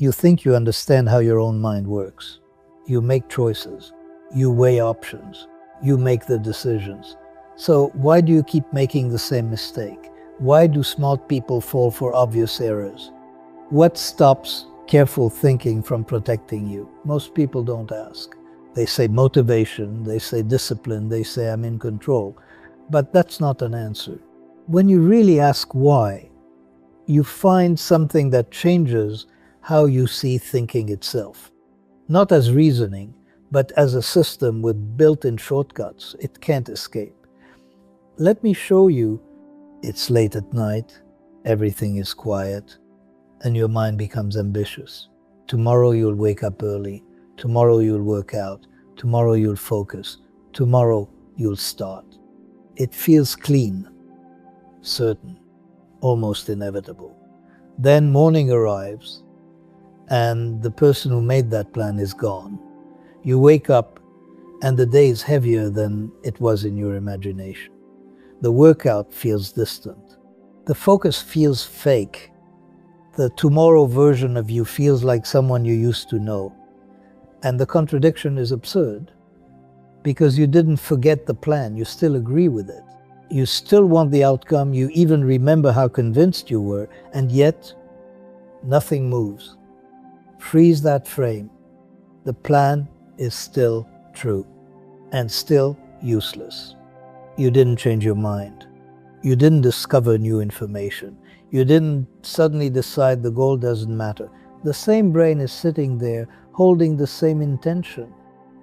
You think you understand how your own mind works. You make choices. You weigh options. You make the decisions. So why do you keep making the same mistake? Why do smart people fall for obvious errors? What stops careful thinking from protecting you? Most people don't ask. They say motivation, they say discipline, they say I'm in control. But that's not an answer. When you really ask why, you find something that changes how you see thinking itself. Not as reasoning, but as a system with built-in shortcuts it can't escape. Let me show you. It's late at night, everything is quiet, and your mind becomes ambitious. Tomorrow you'll wake up early. Tomorrow you'll work out. Tomorrow you'll focus. Tomorrow you'll start. It feels clean, certain, almost inevitable. Then morning arrives, and the person who made that plan is gone. You wake up, and the day is heavier than it was in your imagination. The workout feels distant. The focus feels fake. The tomorrow version of you feels like someone you used to know. And the contradiction is absurd, because you didn't forget the plan, you still agree with it. You still want the outcome, you even remember how convinced you were, and yet nothing moves. Freeze that frame. The plan is still true, and still useless. You didn't change your mind. You didn't discover new information. You didn't suddenly decide the goal doesn't matter. The same brain is sitting there holding the same intention,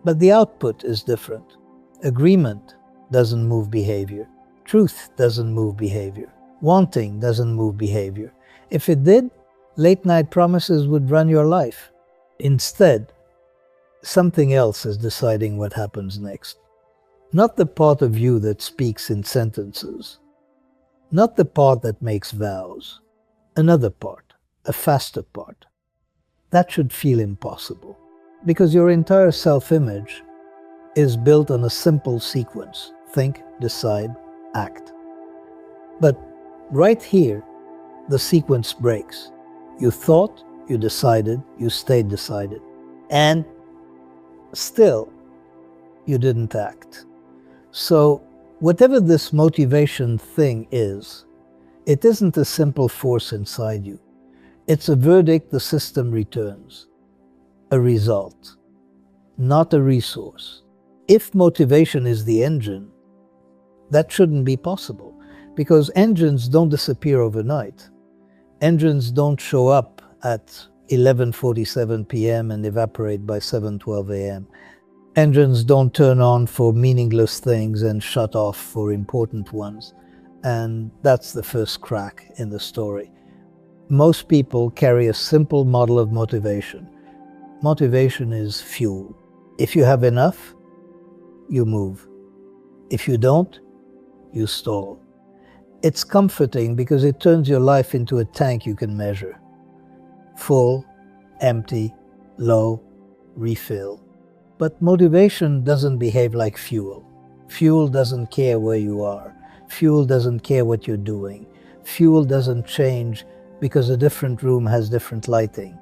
but the output is different. Agreement doesn't move behavior. Truth doesn't move behavior. Wanting doesn't move behavior. If it did, late-night promises would run your life. Instead, something else is deciding what happens next. Not the part of you that speaks in sentences. Not the part that makes vows. Another part, a faster part. That should feel impossible, because your entire self-image is built on a simple sequence. Think, decide, act. But right here, the sequence breaks. You thought, you decided, you stayed decided. And still, you didn't act. So whatever this motivation thing is, it isn't a simple force inside you. It's a verdict the system returns. A result, not a resource. If motivation is the engine, that shouldn't be possible, because engines don't disappear overnight. Engines don't show up at 11:47 p.m. and evaporate by 7:12 a.m. Engines don't turn on for meaningless things and shut off for important ones. And that's the first crack in the story. Most people carry a simple model of motivation. Motivation is fuel. If you have enough, you move. If you don't, you stall. It's comforting because it turns your life into a tank you can measure. Full, empty, low, refill. But motivation doesn't behave like fuel. Fuel doesn't care where you are. Fuel doesn't care what you're doing. Fuel doesn't change because a different room has different lighting.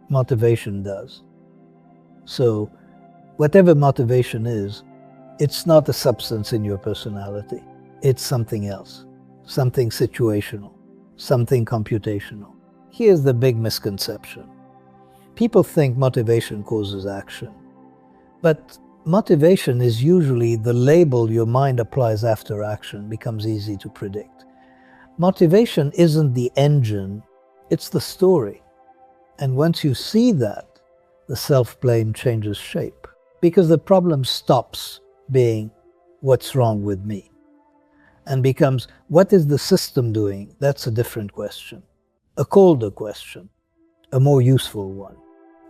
Motivation does. So, whatever motivation is, it's not a substance in your personality. It's something else. Something situational. Something computational. Here's the big misconception. People think motivation causes action. But motivation is usually the label your mind applies after action becomes easy to predict. Motivation isn't the engine, it's the story. And once you see that, the self-blame changes shape. Because the problem stops being, what's wrong with me? And becomes, what is the system doing? That's a different question. A colder question. A more useful one.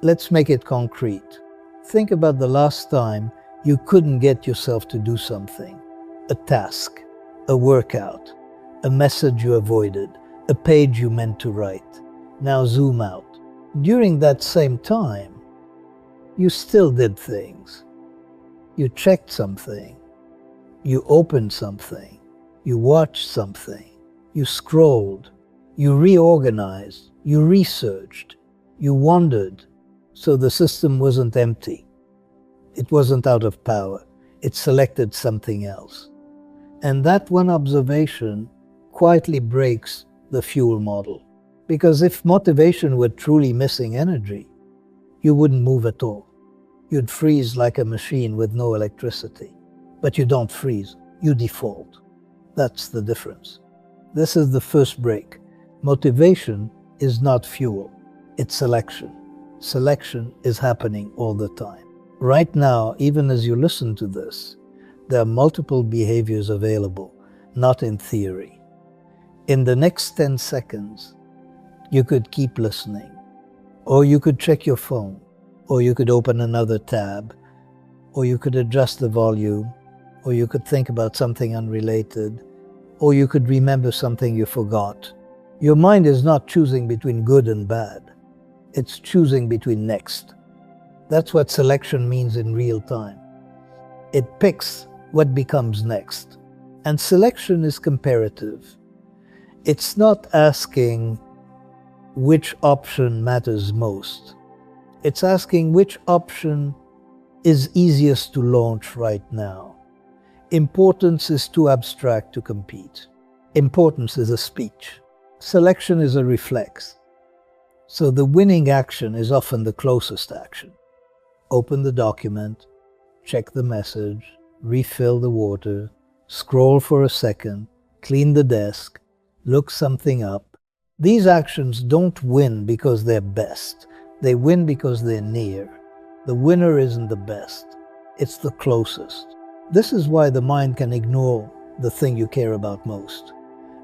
Let's make it concrete. Think about the last time you couldn't get yourself to do something. A task, a workout, a message you avoided, a page you meant to write. Now zoom out. During that same time, you still did things. You checked something. You opened something. You watched something. You scrolled. You reorganized. You researched. You wandered, so the system wasn't empty. It wasn't out of power. It selected something else. And that one observation quietly breaks the fuel model. Because if motivation were truly missing energy, you wouldn't move at all. You'd freeze like a machine with no electricity. But you don't freeze, you default. That's the difference. This is the first break. Motivation is not fuel, it's selection. Selection is happening all the time. Right now, even as you listen to this, there are multiple behaviors available, not in theory. In the next 10 seconds, you could keep listening, or you could check your phone, or you could open another tab, or you could adjust the volume, or you could think about something unrelated, or you could remember something you forgot. Your mind is not choosing between good and bad. It's choosing between next. That's what selection means in real time. It picks what becomes next. And selection is comparative. It's not asking which option matters most. It's asking which option is easiest to launch right now. Importance is too abstract to compete. Importance is a speech. Selection is a reflex. So the winning action is often the closest action. Open the document, check the message, refill the water, scroll for a second, clean the desk, look something up. These actions don't win because they're best. They win because they're near. The winner isn't the best. It's the closest. This is why the mind can ignore the thing you care about most.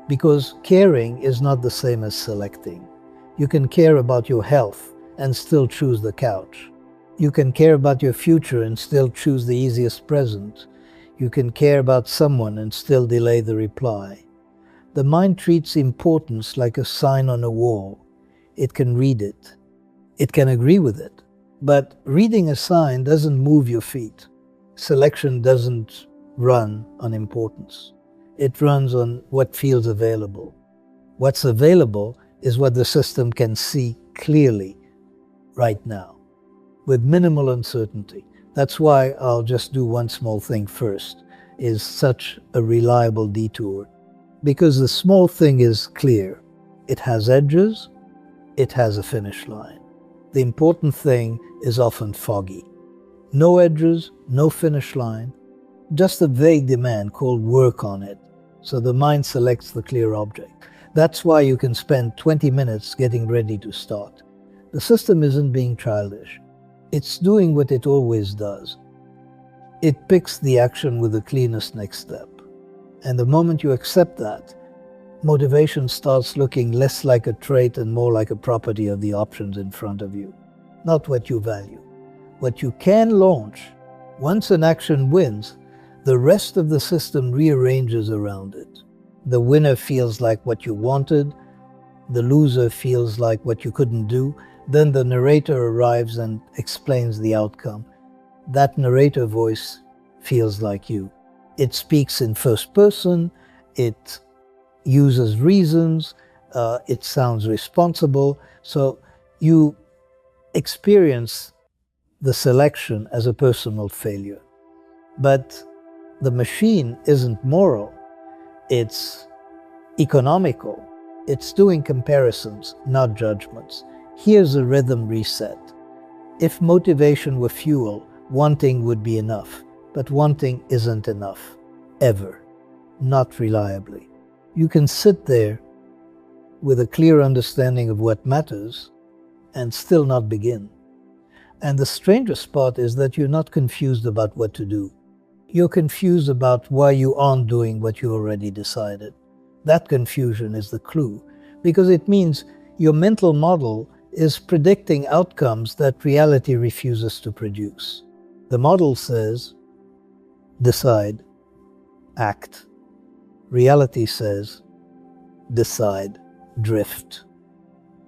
Because caring is not the same as selecting. You can care about your health and still choose the couch. You can care about your future and still choose the easiest present. You can care about someone and still delay the reply. The mind treats importance like a sign on a wall. It can read it. It can agree with it. But reading a sign doesn't move your feet. Selection doesn't run on importance. It runs on what feels available. What's available is what the system can see clearly right now, with minimal uncertainty. That's why I'll just do one small thing first, is such a reliable detour. Because the small thing is clear. It has edges, it has a finish line. The important thing is often foggy. No edges, no finish line, just a vague demand called work on it. So the mind selects the clear object. That's why you can spend 20 minutes getting ready to start. The system isn't being childish. It's doing what it always does. It picks the action with the cleanest next step. And the moment you accept that, motivation starts looking less like a trait and more like a property of the options in front of you. Not what you value. What you can launch, once an action wins, the rest of the system rearranges around it. The winner feels like what you wanted, the loser feels like what you couldn't do, then the narrator arrives and explains the outcome. That narrator voice feels like you. It speaks in first person, it uses reasons, it sounds responsible, so you experience the selection as a personal failure. But the machine isn't moral, it's economical. It's doing comparisons, not judgments. Here's a rhythm reset. If motivation were fuel, wanting would be enough. But wanting isn't enough. Ever. Not reliably. You can sit there with a clear understanding of what matters and still not begin. And the strangest part is that you're not confused about what to do. You're confused about why you aren't doing what you already decided. That confusion is the clue, because it means your mental model is predicting outcomes that reality refuses to produce. The model says, decide, act. Reality says, decide, drift.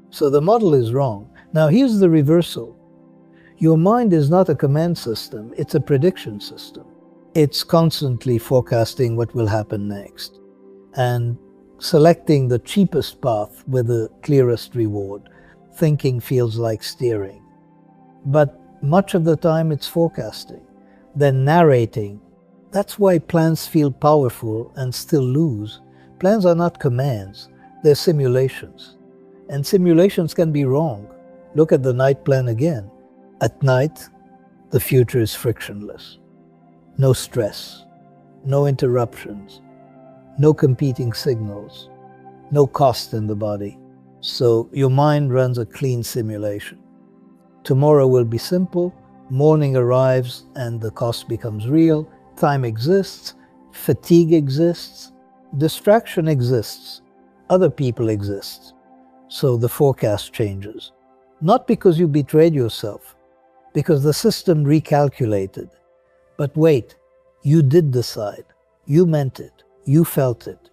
So the model is wrong. Now here's the reversal. Your mind is not a command system, it's a prediction system. It's constantly forecasting what will happen next and selecting the cheapest path with the clearest reward. Thinking feels like steering. But much of the time it's forecasting. Then narrating. That's why plans feel powerful and still lose. Plans are not commands, they're simulations. And simulations can be wrong. Look at the night plan again. At night, the future is frictionless. No stress, no interruptions, no competing signals, no cost in the body. So your mind runs a clean simulation. Tomorrow will be simple, morning arrives and the cost becomes real, time exists, fatigue exists, distraction exists, other people exist. So the forecast changes. Not because you betrayed yourself, because the system recalculated. But wait, you did decide. You meant it. You felt it.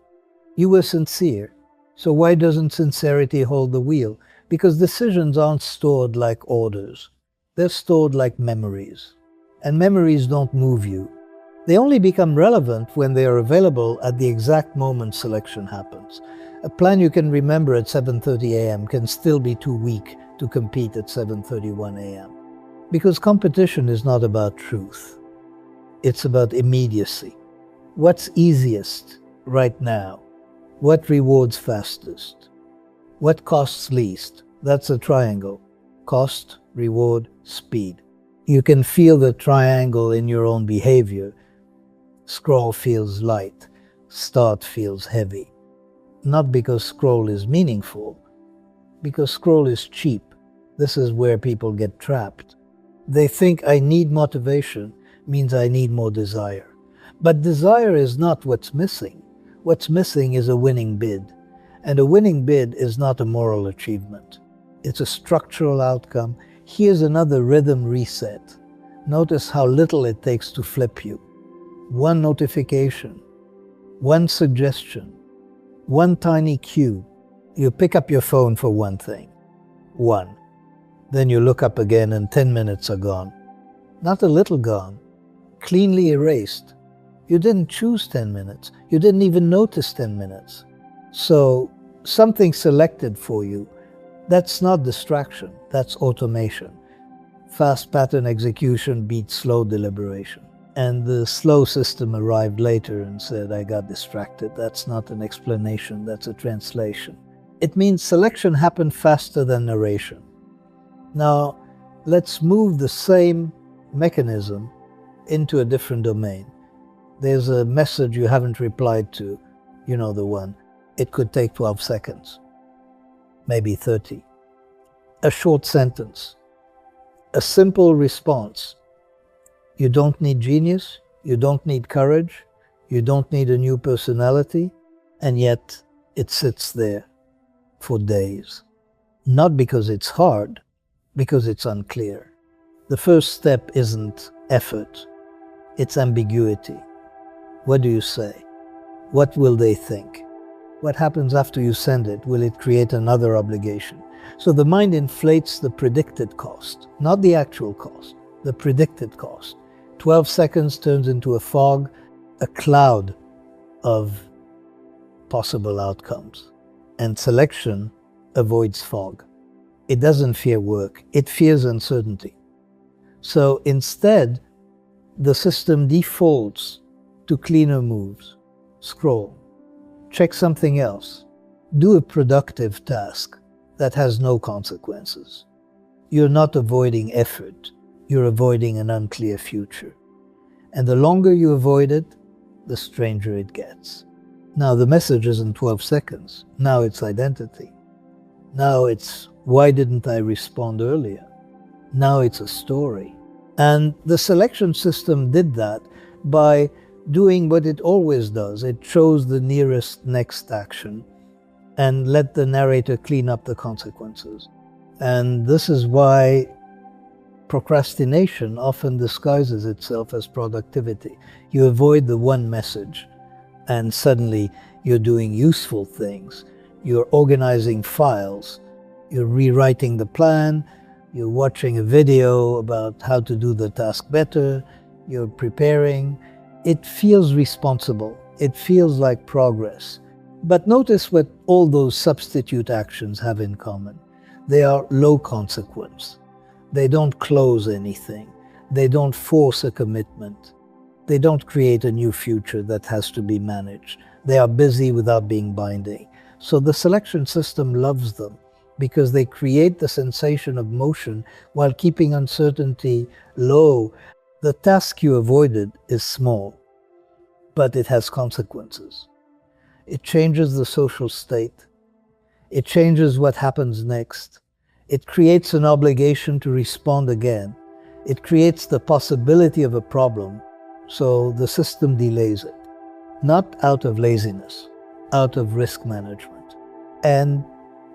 You were sincere. So why doesn't sincerity hold the wheel? Because decisions aren't stored like orders. They're stored like memories. And memories don't move you. They only become relevant when they are available at the exact moment selection happens. A plan you can remember at 7:30 a.m. can still be too weak to compete at 7:31 a.m. Because competition is not about truth. It's about immediacy. What's easiest right now? What rewards fastest? What costs least? That's a triangle. Cost, reward, speed. You can feel the triangle in your own behavior. Scroll feels light. Start feels heavy. Not because scroll is meaningful, because scroll is cheap. This is where people get trapped. They think I need motivation means I need more desire. But desire is not what's missing. What's missing is a winning bid. And a winning bid is not a moral achievement. It's a structural outcome. Here's another rhythm reset. Notice how little it takes to flip you. One notification, one suggestion, one tiny cue. You pick up your phone for one thing. One. Then you look up again and 10 minutes are gone. Not a little gone. Cleanly erased. You didn't choose 10 minutes. You didn't even notice 10 minutes. So something selected for you. That's not distraction. That's automation. Fast pattern execution beats slow deliberation. And the slow system arrived later and said, I got distracted. That's not an explanation, that's a translation. It means selection happened faster than narration. Now, let's move the same mechanism into a different domain. There's a message you haven't replied to, you know the one. It could take 12 seconds, maybe 30. A short sentence, a simple response. You don't need genius, you don't need courage, you don't need a new personality, and yet it sits there for days. Not because it's hard, because it's unclear. The first step isn't effort, it's ambiguity. What do you say? What will they think? What happens after you send it? Will it create another obligation? So the mind inflates the predicted cost, not the actual cost, the predicted cost. 12 seconds turns into a fog, a cloud of possible outcomes. And selection avoids fog. It doesn't fear work, it fears uncertainty. So instead, the system defaults to cleaner moves. Scroll. Check something else. Do a productive task that has no consequences. You're not avoiding effort. You're avoiding an unclear future. And the longer you avoid it, the stranger it gets. Now the message isn't 12 seconds. Now it's identity. Now it's, why didn't I respond earlier? Now it's a story. And the selection system did that by doing what it always does. It chose the nearest next action and let the narrator clean up the consequences. And this is why procrastination often disguises itself as productivity. You avoid the one message, and suddenly you're doing useful things. You're organizing files. You're rewriting the plan. You're watching a video about how to do the task better. You're preparing. It feels responsible. It feels like progress. But notice what all those substitute actions have in common. They are low consequence. They don't close anything. They don't force a commitment. They don't create a new future that has to be managed. They are busy without being binding. So the selection system loves them because they create the sensation of motion while keeping uncertainty low. The task you avoided is small, but it has consequences. It changes the social state. It changes what happens next. It creates an obligation to respond again. It creates the possibility of a problem, so the system delays it. Not out of laziness, out of risk management. And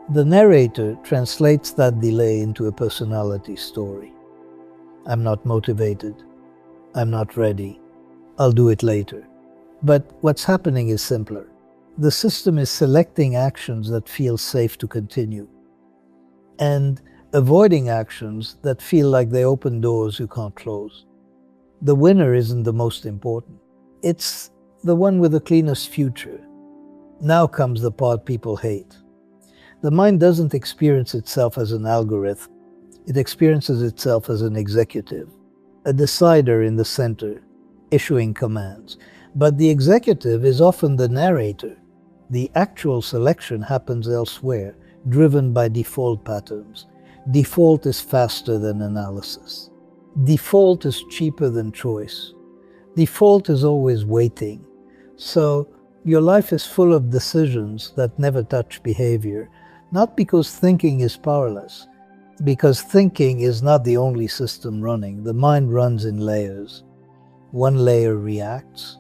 the narrator translates that delay into a personality story. I'm not motivated. I'm not ready. I'll do it later. But what's happening is simpler. The system is selecting actions that feel safe to continue and avoiding actions that feel like they open doors you can't close. The winner isn't the most important. It's the one with the cleanest future. Now comes the part people hate. The mind doesn't experience itself as an algorithm. It experiences itself as an executive, a decider in the center, issuing commands. But the executive is often the narrator. The actual selection happens elsewhere, driven by default patterns. Default is faster than analysis. Default is cheaper than choice. Default is always waiting. So your life is full of decisions that never touch behavior, not because thinking is powerless, because thinking is not the only system running. The mind runs in layers. One layer reacts,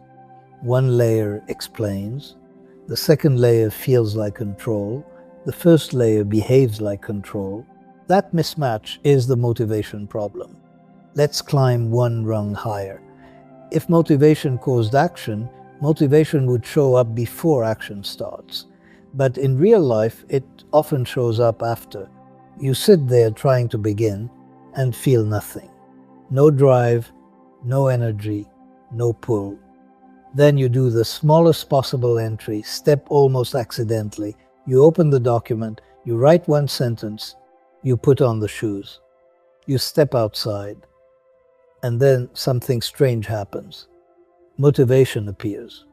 one layer explains, the second layer feels like control, the first layer behaves like control. That mismatch is the motivation problem. Let's climb one rung higher. If motivation caused action, motivation would show up before action starts. But in real life, it often shows up after. You sit there trying to begin and feel nothing. No drive, no energy, no pull. Then you do the smallest possible entry, step almost accidentally. You open the document, you write one sentence, you put on the shoes. You step outside, and then something strange happens. Motivation appears.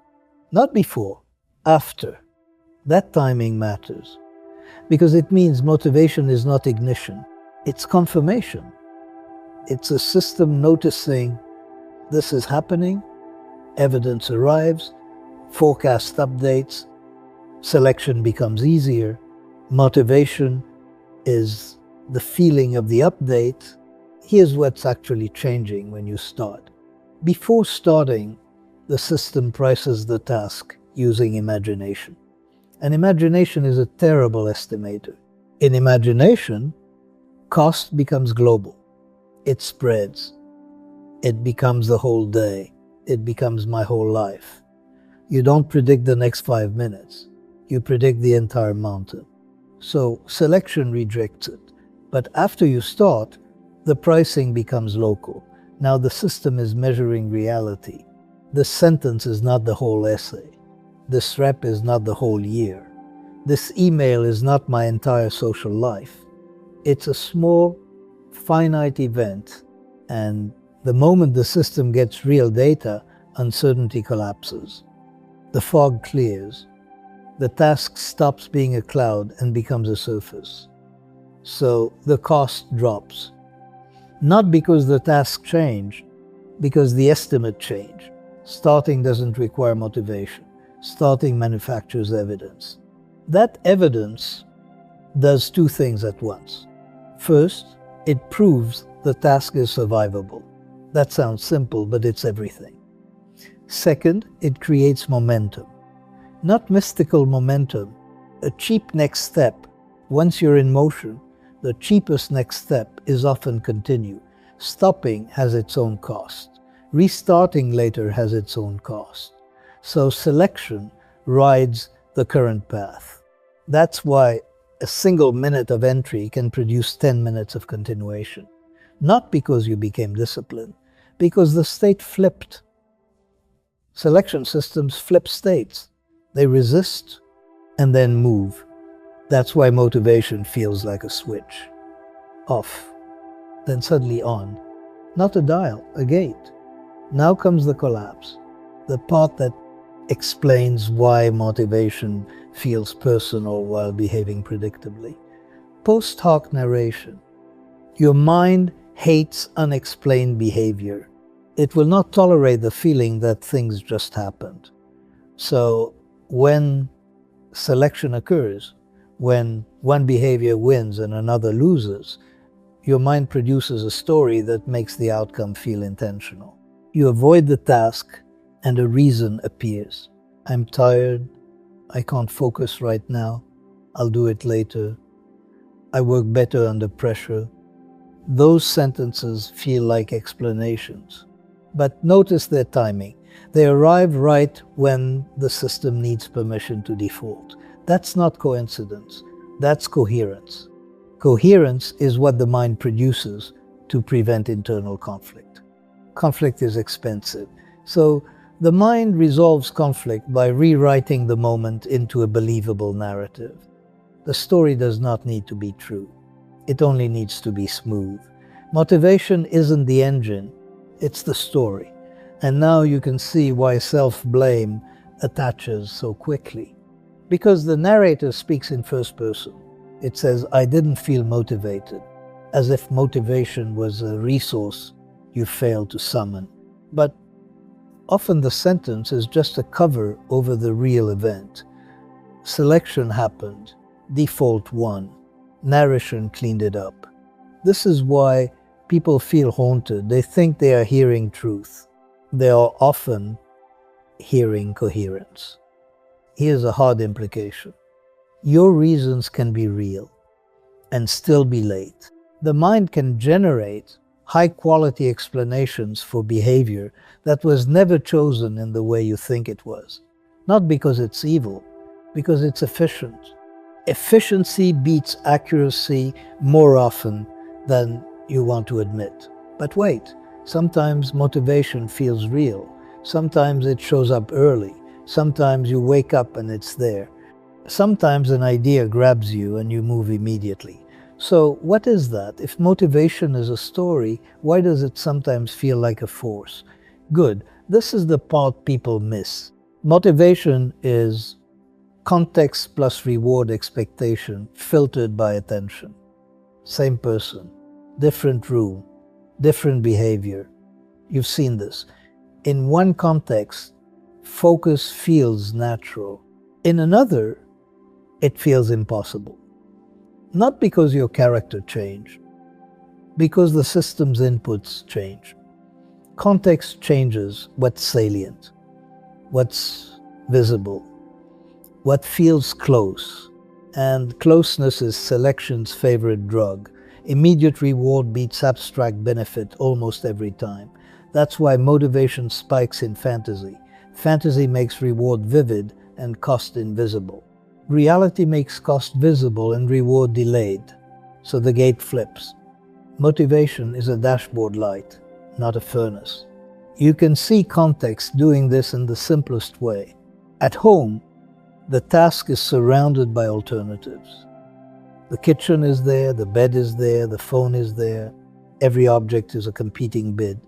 Not before, after. That timing matters, because it means motivation is not ignition, it's confirmation. It's a system noticing this is happening, evidence arrives, forecast updates, selection becomes easier. Motivation is the feeling of the update. Here's what's actually changing when you start. Before starting, the system prices the task using imagination. And imagination is a terrible estimator. In imagination, cost becomes global. It spreads. It becomes the whole day. It becomes my whole life. You don't predict the next 5 minutes. You predict the entire mountain. So selection rejects it. But after you start, the pricing becomes local. Now the system is measuring reality. This sentence is not the whole essay. This rep is not the whole year. This email is not my entire social life. It's a small, finite event, and the moment the system gets real data, uncertainty collapses. The fog clears. The task stops being a cloud and becomes a surface. So the cost drops. Not because the task changed, because the estimate changed. Starting doesn't require motivation. Starting manufactures evidence. That evidence does two things at once. First, it proves the task is survivable. That sounds simple, but it's everything. Second, it creates momentum. Not mystical momentum, a cheap next step. Once you're in motion, the cheapest next step is often continue. Stopping has its own cost. Restarting later has its own cost. So selection rides the current path. That's why a single minute of entry can produce 10 minutes of continuation. Not because you became disciplined, because the state flipped. Selection systems flip states. They resist and then move. That's why motivation feels like a switch. Off, then suddenly on. Not a dial, a gate. Now comes the collapse, the part that explains why motivation feels personal while behaving predictably. Post hoc narration. Your mind hates unexplained behavior. It will not tolerate the feeling that things just happened. So when selection occurs, when one behavior wins and another loses, your mind produces a story that makes the outcome feel intentional. You avoid the task and a reason appears. I'm tired. I can't focus right now. I'll do it later. I work better under pressure. Those sentences feel like explanations. But notice their timing. They arrive right when the system needs permission to default. That's not coincidence. That's coherence. Coherence is what the mind produces to prevent internal conflict. Conflict is expensive. So the mind resolves conflict by rewriting the moment into a believable narrative. The story does not need to be true. It only needs to be smooth. Motivation isn't the engine, it's the story. And now you can see why self-blame attaches so quickly. Because the narrator speaks in first person. It says, I didn't feel motivated, as if motivation was a resource you failed to summon. But often the sentence is just a cover over the real event. Selection happened, default won, narration cleaned it up. This is why people feel haunted. They think they are hearing truth. They are often hearing coherence. Here's a hard implication. Your reasons can be real and still be late. The mind can generate high-quality explanations for behavior that was never chosen in the way you think it was. Not because it's evil, because it's efficient. Efficiency beats accuracy more often than you want to admit. But wait, sometimes motivation feels real. Sometimes it shows up early. Sometimes you wake up and it's there. Sometimes an idea grabs you and you move immediately. So what is that? If motivation is a story, why does it sometimes feel like a force? Good. This is the part people miss. Motivation is context plus reward expectation filtered by attention. Same person, different room, different behavior. You've seen this. In one context, focus feels natural. In another, it feels impossible. Not because your character changed, because the system's inputs change. Context changes what's salient, what's visible, what feels close. And closeness is selection's favorite drug. Immediate reward beats abstract benefit almost every time. That's why motivation spikes in fantasy. Fantasy makes reward vivid and cost invisible. Reality makes cost visible and reward delayed. So the gate flips. Motivation is a dashboard light, not a furnace. You can see context doing this in the simplest way. At home, the task is surrounded by alternatives. The kitchen is there, the bed is there, the phone is there. Every object is a competing bid.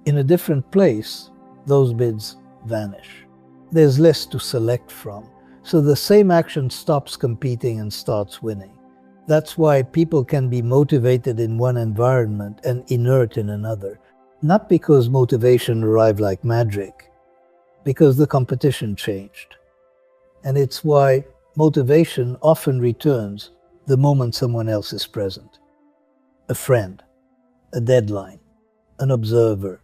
In a different place, those bids vanish. There's less to select from. So the same action stops competing and starts winning. That's why people can be motivated in one environment and inert in another. Not because motivation arrived like magic, because the competition changed. And it's why motivation often returns the moment someone else is present. A friend, a deadline, an observer.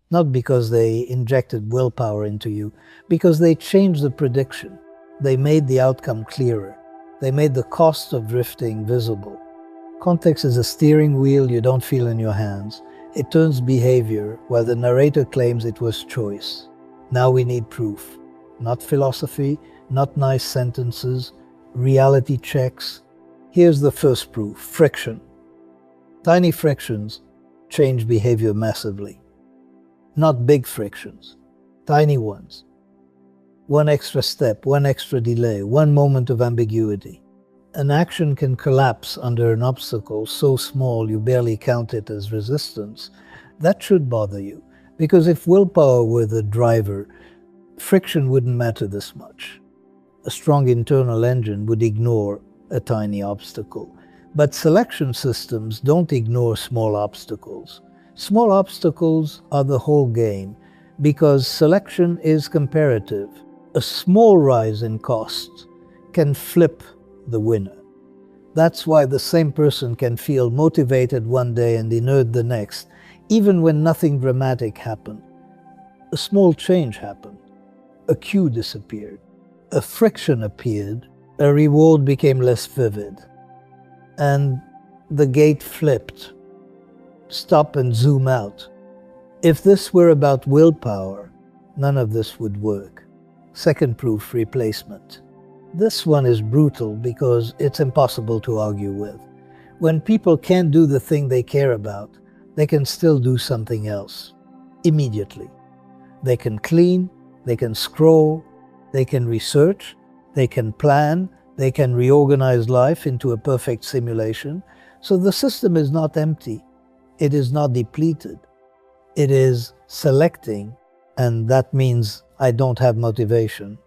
Not because they injected willpower into you, because they changed the prediction. They made the outcome clearer. They made the cost of drifting visible. Context is a steering wheel you don't feel in your hands. It turns behavior while the narrator claims it was choice. Now we need proof. Not philosophy, not nice sentences, reality checks. Here's the first proof: friction. Tiny frictions change behavior massively. Not big frictions, tiny ones. One extra step, one extra delay, one moment of ambiguity. An action can collapse under an obstacle so small you barely count it as resistance. That should bother you, because if willpower were the driver, friction wouldn't matter this much. A strong internal engine would ignore a tiny obstacle. But selection systems don't ignore small obstacles. Small obstacles are the whole game, because selection is comparative. A small rise in costs can flip the winner. That's why the same person can feel motivated one day and inert the next, even when nothing dramatic happened. A small change happened. A cue disappeared. A friction appeared. A reward became less vivid. And the gate flipped. Stop and zoom out. If this were about willpower, none of this would work. Second proof, replacement. This one is brutal because it's impossible to argue with. When people can't do the thing they care about, they can still do something else. Immediately. They can clean, they can scroll, they can research, they can plan, they can reorganize life into a perfect simulation. So the system is not empty. It is not depleted. It is selecting, and that means I don't have motivation,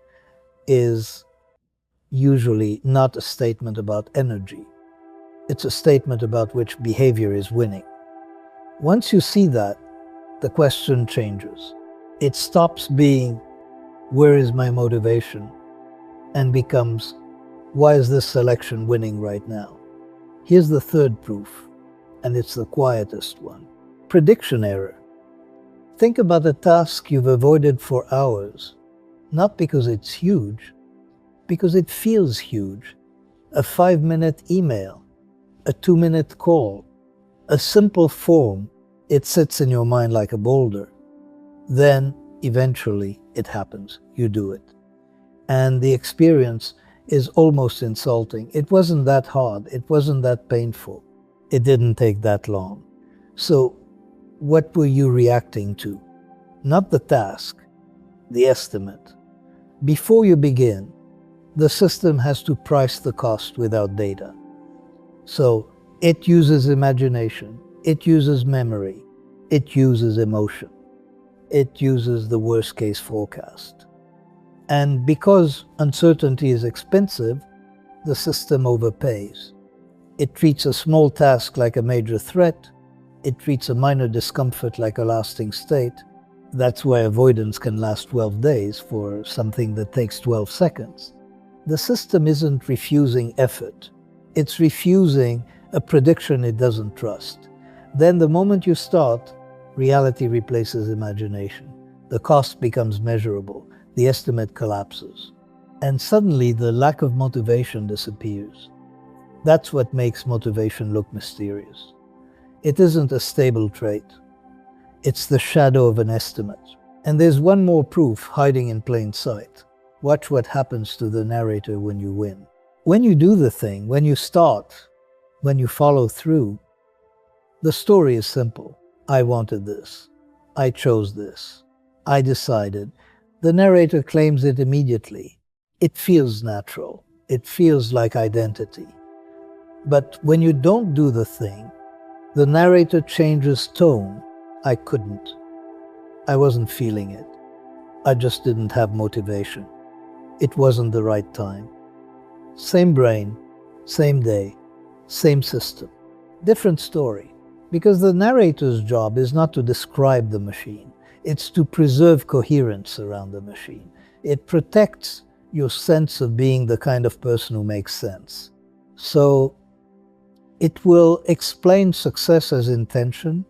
is usually not a statement about energy. It's a statement about which behavior is winning. Once you see that, the question changes. It stops being, where is my motivation? And becomes, why is this selection winning right now? Here's the third proof, and it's the quietest one. Prediction error. Think about a task you've avoided for hours, not because it's huge, because it feels huge. A 5-minute email, a 2-minute call, a simple form, it sits in your mind like a boulder. Then, eventually, it happens. You do it. And the experience is almost insulting. It wasn't that hard. It wasn't that painful. It didn't take that long. So, what were you reacting to? Not the task, the estimate. Before you begin, the system has to price the cost without data. So, it uses imagination, it uses memory, it uses emotion, it uses the worst-case forecast. And because uncertainty is expensive, the system overpays. It treats a small task like a major threat. It treats a minor discomfort like a lasting state. That's why avoidance can last 12 days for something that takes 12 seconds. The system isn't refusing effort. It's refusing a prediction it doesn't trust. Then the moment you start, reality replaces imagination. The cost becomes measurable. The estimate collapses. And suddenly the lack of motivation disappears. That's what makes motivation look mysterious. It isn't a stable trait. It's the shadow of an estimate. And there's one more proof hiding in plain sight. Watch what happens to the narrator when you win. When you do the thing, when you start, when you follow through, the story is simple. I wanted this. I chose this. I decided. The narrator claims it immediately. It feels natural. It feels like identity. But when you don't do the thing, the narrator changes tone. I couldn't. I wasn't feeling it. I just didn't have motivation. It wasn't the right time. Same brain, same day, same system. Different story. Because the narrator's job is not to describe the machine. It's to preserve coherence around the machine. It protects your sense of being the kind of person who makes sense. So it will explain success as intention,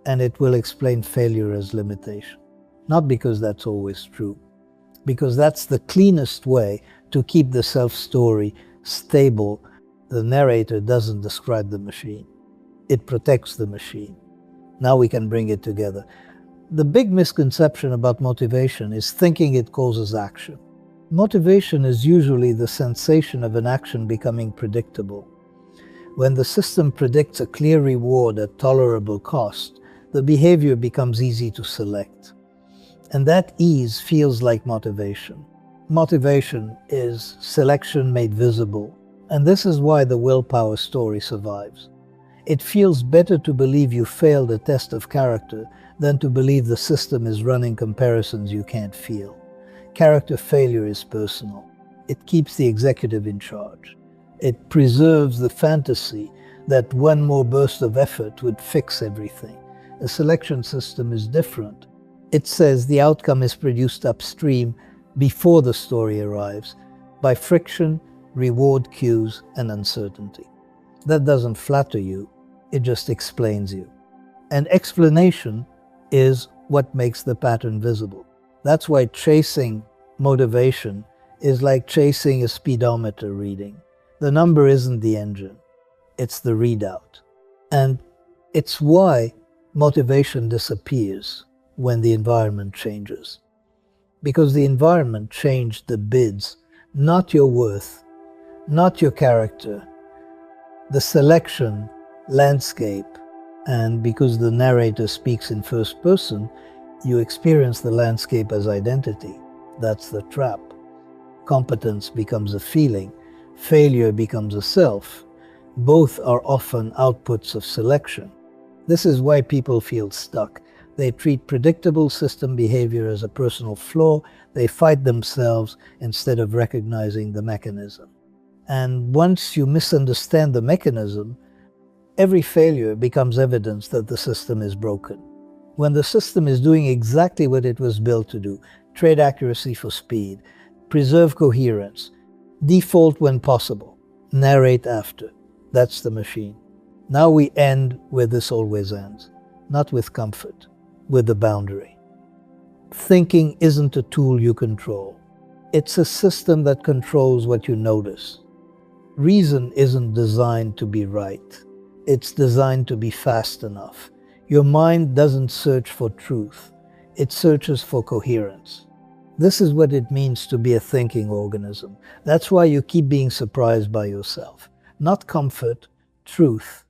and it will explain failure as limitation. Not because that's always true, because that's the cleanest way to keep the self-story stable. The narrator doesn't describe the machine. It protects the machine. Now we can bring it together. The big misconception about motivation is thinking it causes action. Motivation is usually the sensation of an action becoming predictable. When the system predicts a clear reward at tolerable cost, the behavior becomes easy to select. And that ease feels like motivation. Motivation is selection made visible. And this is why the willpower story survives. It feels better to believe you failed a test of character than to believe the system is running comparisons you can't feel. Character failure is personal. It keeps the executive in charge. It preserves the fantasy that one more burst of effort would fix everything. A selection system is different. It says the outcome is produced upstream before the story arrives, by friction, reward cues, and uncertainty. That doesn't flatter you, it just explains you. And explanation is what makes the pattern visible. That's why chasing motivation is like chasing a speedometer reading. The number isn't the engine, it's the readout. And it's why motivation disappears when the environment changes. Because the environment changed the bids, not your worth, not your character, the selection, landscape. And because the narrator speaks in first person, you experience the landscape as identity. That's the trap. Competence becomes a feeling, failure becomes a self. Both are often outputs of selection. This is why people feel stuck. They treat predictable system behavior as a personal flaw. They fight themselves instead of recognizing the mechanism. And once you misunderstand the mechanism, every failure becomes evidence that the system is broken. When the system is doing exactly what it was built to do, trade accuracy for speed, preserve coherence, default when possible, narrate after, that's the machine. Now we end where this always ends, not with comfort, with the boundary. Thinking isn't a tool you control. It's a system that controls what you notice. Reason isn't designed to be right. It's designed to be fast enough. Your mind doesn't search for truth. It searches for coherence. This is what it means to be a thinking organism. That's why you keep being surprised by yourself. Not comfort, truth.